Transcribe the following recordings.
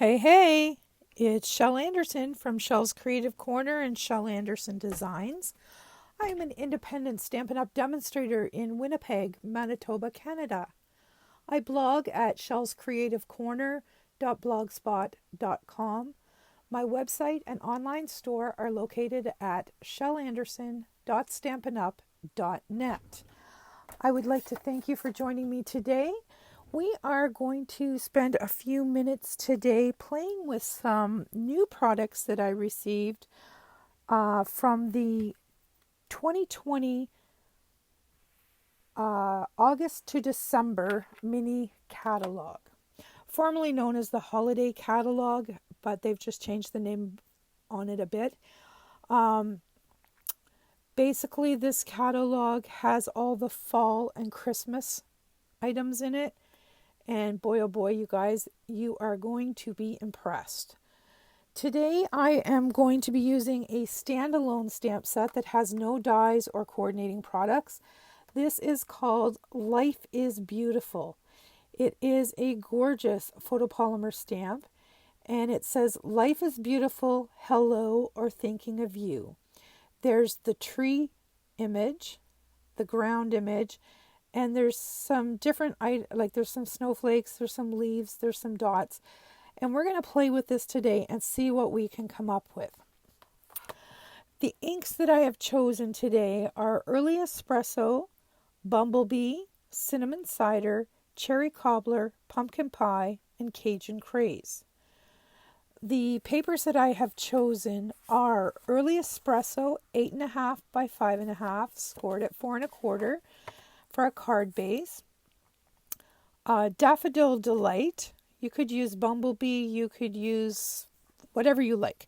Hey, it's Shel Anderson from Shel's Creative Corner and Shel Anderson Designs. I am an independent Stampin' Up! Demonstrator in Winnipeg, Manitoba, Canada. I blog at shelscreativecorner.blogspot.com. My website and online store are located at shelanderson.stampinup.net. I would like to thank you for joining me today. We are going to spend a few minutes today playing with some new products that I received from the 2020 August to December mini catalog, formerly known as the holiday catalog, but they've just changed the name on it a bit. Basically, this catalog has all the fall and Christmas items in it. And boy, oh boy, you guys, you are going to be impressed. Today, I am going to be using a standalone stamp set that has no dies or coordinating products. This is called Life is Beautiful. It is a gorgeous photopolymer stamp, and it says, "Life is beautiful, hello, or thinking of you." There's the tree image, the ground image, and there's some different, like there's some snowflakes, there's some leaves, there's some dots. And we're going to play with this today and see what we can come up with. The inks that I have chosen today are Early Espresso, Bumblebee, Cinnamon Cider, Cherry Cobbler, Pumpkin Pie, and Cajun Craze. The papers that I have chosen are Early Espresso 8.5 by 5.5, scored at 4 1/4 for a card base. Daffodil Delight. You could use Bumblebee, you could use whatever you like.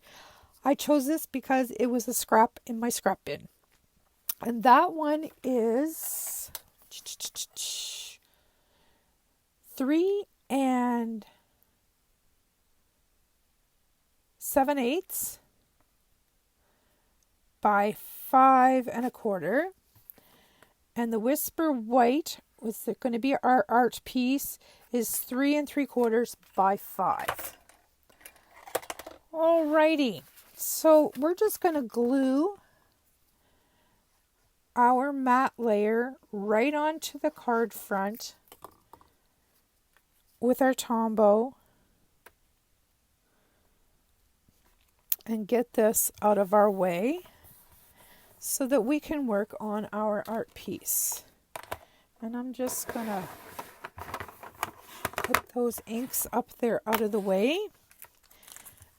I chose this because it was a scrap in my scrap bin. And that one is 3 7/8 by 5 1/4. And the Whisper White, was going to be our art piece, is 3 3/4 by 5. Alrighty, so we're just going to glue our matte layer right onto the card front with our Tombow and get this out of our way so that we can work on our art piece. And I'm just going to put those inks up there out of the way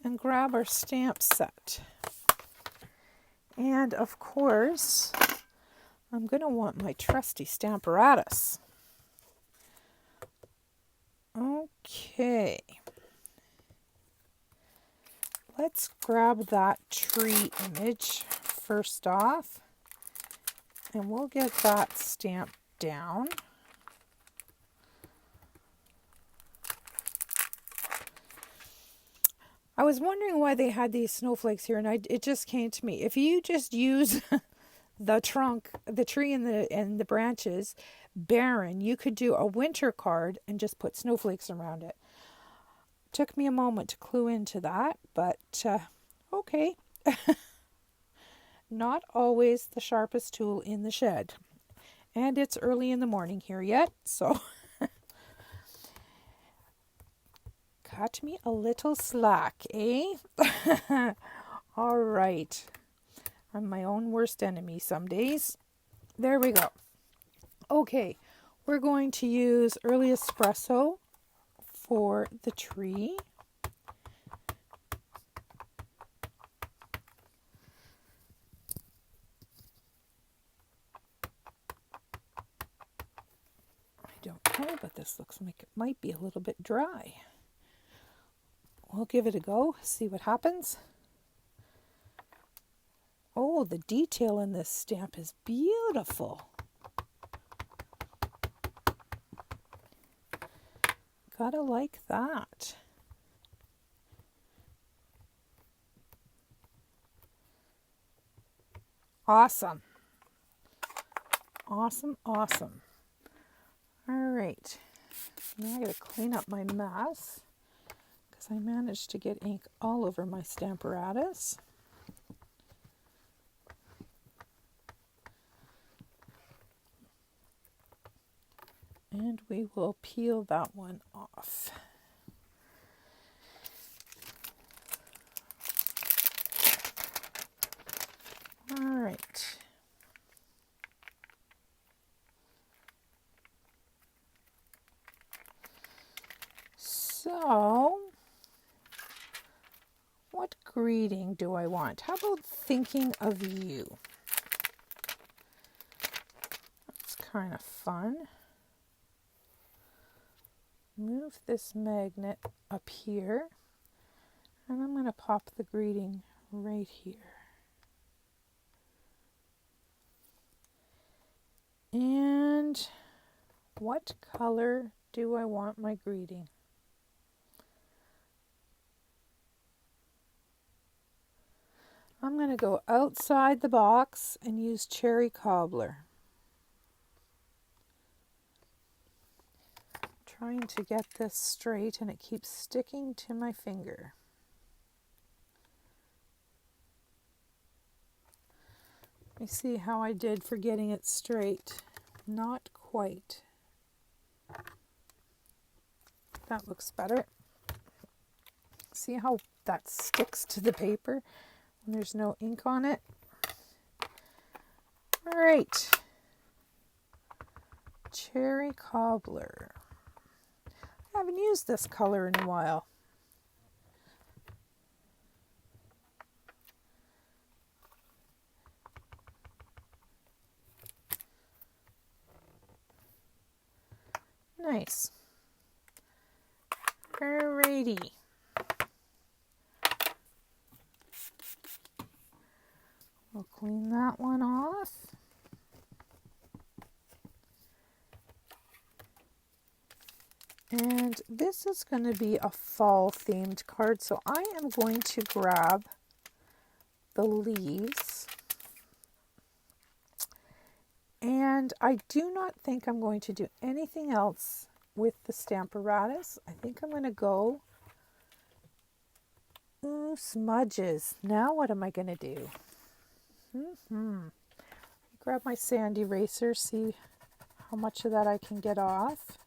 and grab our stamp set. And of course, I'm going to want my trusty Stamparatus. Okay. Let's grab that tree image first off, and we'll get that stamped down. I was wondering why they had these snowflakes here, and it just came to me. If you just use the trunk, the tree and the branches barren, you could do a winter card and just put snowflakes around it. Took me a moment to clue into that, but okay. Not always the sharpest tool in the shed. And it's early in the morning here yet, so cut me a little slack, eh? All right. I'm my own worst enemy some days. There we go. Okay, we're going to use Early Espresso for the tree. I don't know, but this looks like it might be a little bit dry. We'll give it a go, see what happens. Oh, the detail in this stamp is beautiful. Gotta like that. Awesome. Awesome, awesome. All right. Now I gotta clean up my mess because I managed to get ink all over my Stamparatus. And we will peel that one off. All right. So, what greeting do I want? How about thinking of you? That's kind of fun. Move this magnet up here, and I'm going to pop the greeting right here. And what color do I want my greeting? I'm going to go outside the box and use cherry cobbler. Trying to get this straight and it keeps sticking to my finger. Let me see how I did for getting it straight. Not quite. That looks better. See how that sticks to the paper when there's no ink on it? All right. Cherry cobbler. I haven't used this color in a while. Nice. Alrighty. We'll clean that one off. And this is going to be a fall themed card, so I am going to grab the leaves. And I do not think I'm going to do anything else with the Stamparatus. I think I'm going to go, smudges. Now what am I going to do? Grab my sand eraser, see how much of that I can get off.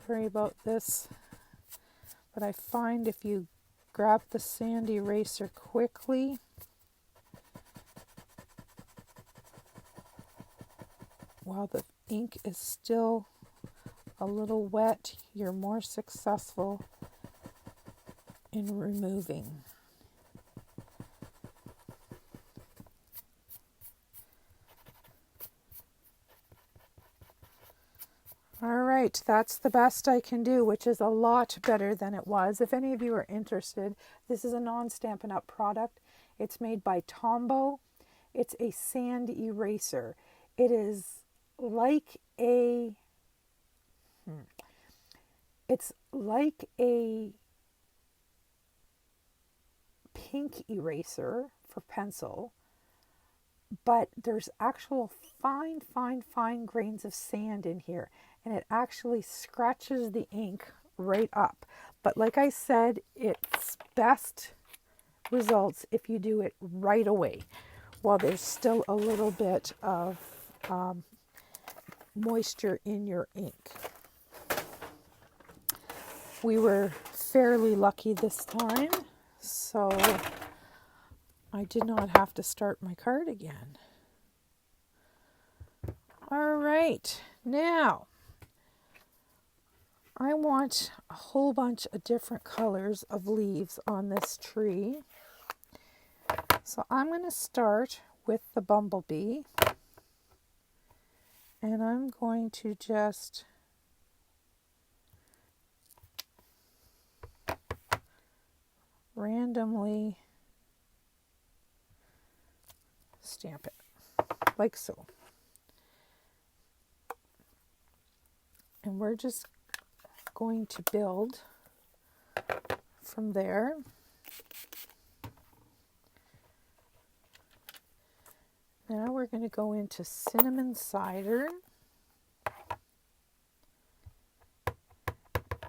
Sorry about this, but I find if you grab the sand eraser quickly, while the ink is still a little wet, you're more successful in removing. All right, that's the best I can do, which is a lot better than it was. If any of you are interested, this is a non-Stampin' Up! Product. It's made by Tombow. It's a sand eraser. It is like a pink eraser for pencil, but there's actual fine grains of sand in here, and it actually scratches the ink right up. But like I said, it's best results if you do it right away while there's still a little bit of moisture in your ink. We were fairly lucky this time, so I did not have to start my card again. All right, now I want a whole bunch of different colors of leaves on this tree. So I'm going to start with the bumblebee, and I'm going to just randomly stamp it, like so. And we're just going to build from there. Now we're going to go into cinnamon cider.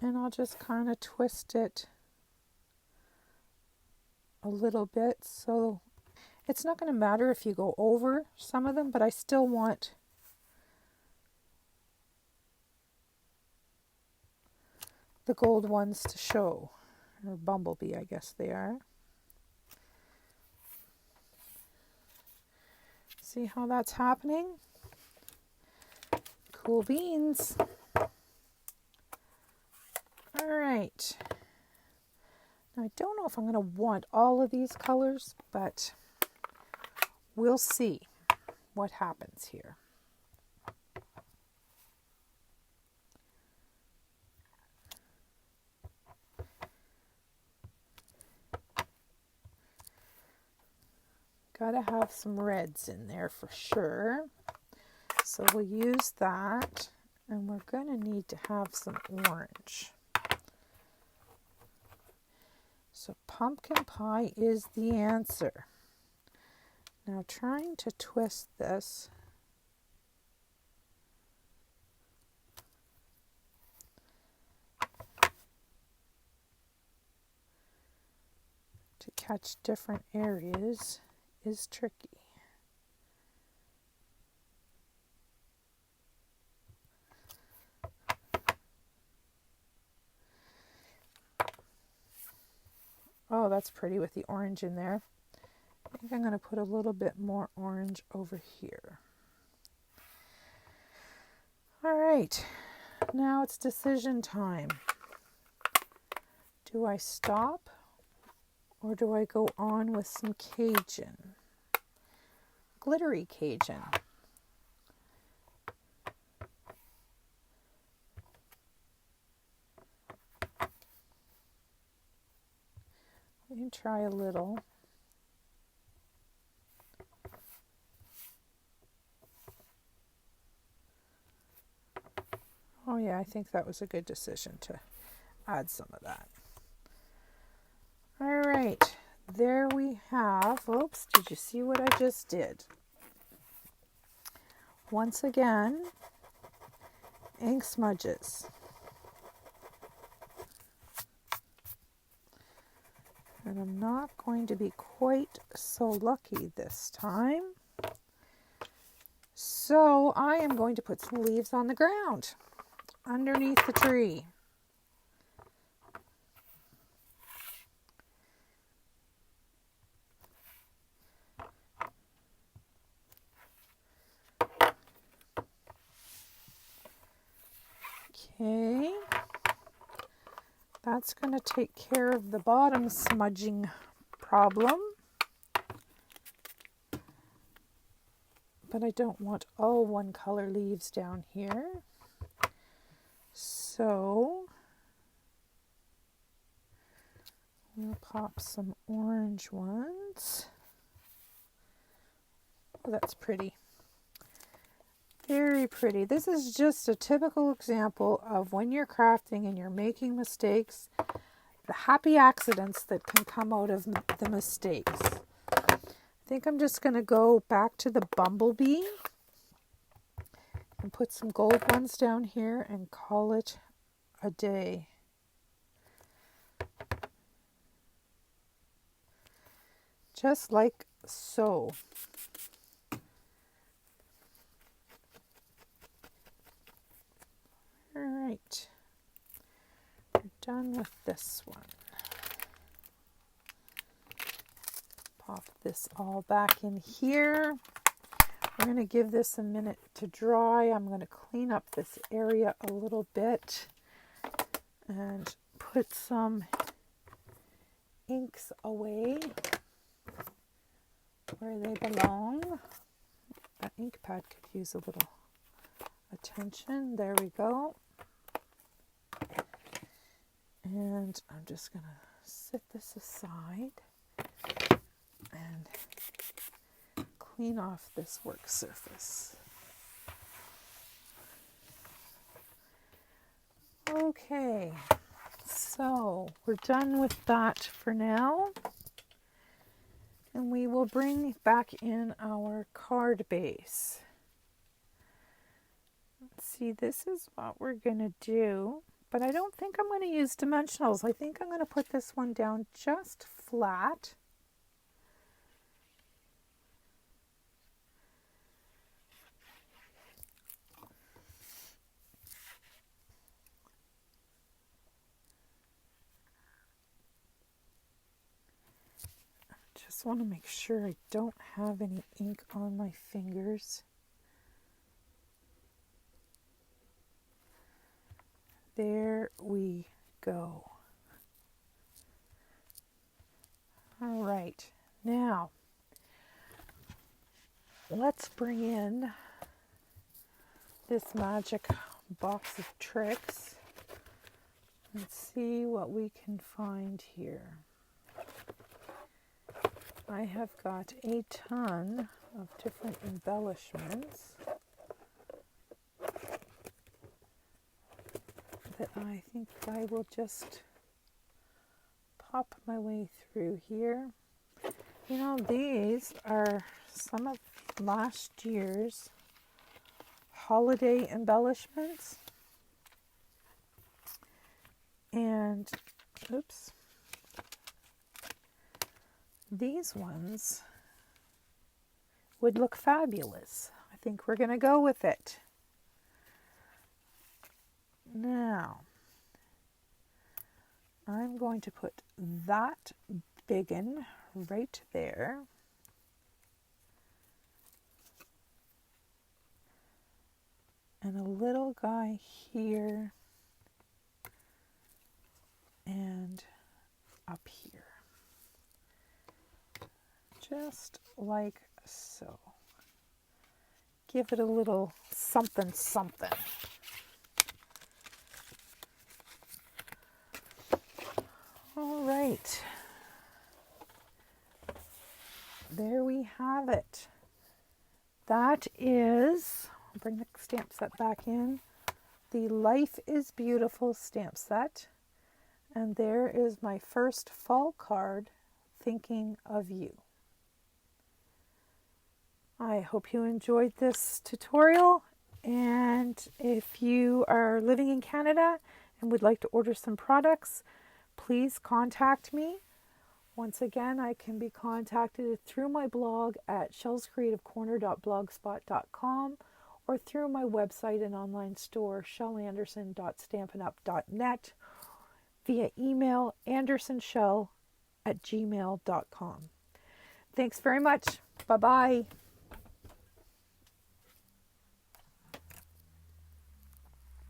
And I'll just kind of twist it a little bit. So it's not going to matter if you go over some of them, but I still want the gold ones to show. Or bumblebee, I guess they are. See how that's happening? Cool beans. All right. Now I don't know if I'm going to want all of these colors, but we'll see what happens here. Gotta have some reds in there for sure. So we'll use that, and we're gonna need to have some orange. So pumpkin pie is the answer. Now trying to twist this. To catch different areas is tricky. Oh, that's pretty with the orange in there. I think I'm going to put a little bit more orange over here. All right, now it's decision time. Do I stop or do I go on with some Cajun? Glittery Cajun. Let me try a little. Oh yeah, I think that was a good decision to add some of that. All right, there we have, oops, did you see what I just did? Once again, ink smudges. And I'm not going to be quite so lucky this time. So I am going to put some leaves on the ground underneath the tree. Okay, that's going to take care of the bottom smudging problem. But I don't want all one color leaves down here. So we'll pop some orange ones. Oh, that's pretty. Very pretty. This is just a typical example of when you're crafting and you're making mistakes, the happy accidents that can come out of the mistakes. I think I'm just going to go back to the bumblebee and put some gold ones down here and call it a day. Just like so. All right, we're done with this one. Pop this all back in here. We're going to give this a minute to dry. I'm going to clean up this area a little bit and put some inks away where they belong. That ink pad could use a little attention. There we go. And I'm just going to set this aside and clean off this work surface. Okay, so we're done with that for now. And we will bring back in our card base. Let's see, this is what we're going to do. But I don't think I'm going to use dimensionals. I think I'm going to put this one down just flat. Just want to make sure I don't have any ink on my fingers. There we go. All right, now let's bring in this magic box of tricks and see what we can find here. I have got a ton of different embellishments that I think I will just pop my way through here. You know, these are some of last year's holiday embellishments. And, oops. These ones would look fabulous. I think we're going to go with it. Now, I'm going to put that biggin right there. And a little guy here and up here. Just like so. Give it a little something something. All right. There we have it. That is, I'll bring the stamp set back in, the Life is Beautiful stamp set. And there is my first fall card, Thinking of You. I hope you enjoyed this tutorial, and if you are living in Canada and would like to order some products, please contact me. Once again, I can be contacted through my blog at shelscreativecorner.blogspot.com or through my website and online store, shelanderson.stampinup.net, via email, andersonshell@gmail.com. Thanks very much. Bye-bye.